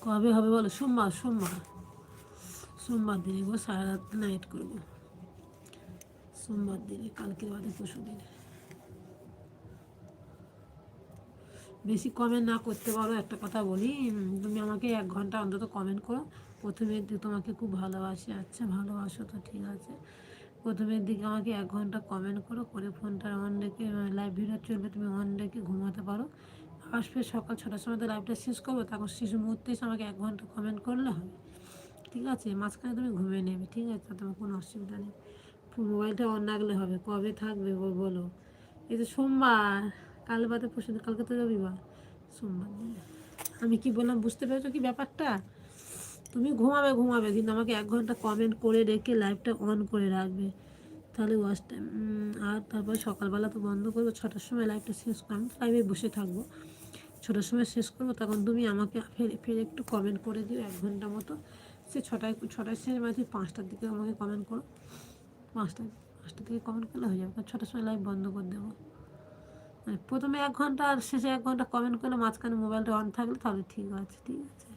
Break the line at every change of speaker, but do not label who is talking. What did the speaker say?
কবে হবে বলো? সোমবার, সোমবার, সোমবার দিনে গো, সারা রাত নাইট করবো সোমবার দিনে, কালকে বাদে পরশু দিনে। বেশি কমেন্ট না করতে পারো, একটা কথা বলি, তুমি আমাকে 1 ঘন্টা অন্তত কমেন্ট করো। প্রথমের দিকে তোমাকে খুব ভালোবাসি, আচ্ছা ভালোবাসো তো ঠিক আছে। প্রথমের দিকে আমাকে 1 ঘন্টা কমেন্ট করো, করে ফোনটা অন রেখে, লাইভ ভিডিও চলবে, তুমি অন রেখে ঘুমাতে পারো। আসবে সকাল 6টার সময় তো লাইভটা শেষ করবো, তখন শেষ মুহূর্তে এসে আমাকে 1 ঘন্টা কমেন্ট করলে হবে, ঠিক আছে? মাঝখানে তুমি ঘুমিয়ে নেবে, ঠিক আছে? তোমার কোনো অসুবিধা নেই, মোবাইলটা অন রাখলে হবে। কবে থাকবে বলো? এই তো সোমবার, কাল বাদে পরশু দিন, কালকে তো রবিবার, সোমবার দিন। আমি কি বললাম বুঝতে পেরেছো কি ব্যাপারটা? তুমি ঘুমাবে ঘুমাবে, কিন্তু আমাকে 1 ঘন্টা কমেন্ট করে রেখে লাইভটা অন করে রাখবে, তাহলে ওয়াচ টাইম। আর তারপর সকালবেলা তো বন্ধ করবো, 6টার সময় লাইভটা শেষ করবো, আমি লাইভে বসে থাকবো, 6টার সময় শেষ করবো, তখন তুমি আমাকে ফের ফের একটু কমেন্ট করে দিও 1 ঘন্টা মতো। সে ছটায় শেষ, মানে 5টার দিকে আমাকে কমেন্ট করো, 5টা থেকে কমেন্ট করলে হয়ে যাবে, কারণ 6টার সময় লাইভ বন্ধ করে দেবো। মানে প্রথমে 1 ঘন্টা আর শেষে 1 ঘন্টা কমেন্ট করলে, মাঝখানে মোবাইলটা অন থাকলে তাহলে ঠিক আছে, ঠিক আছে।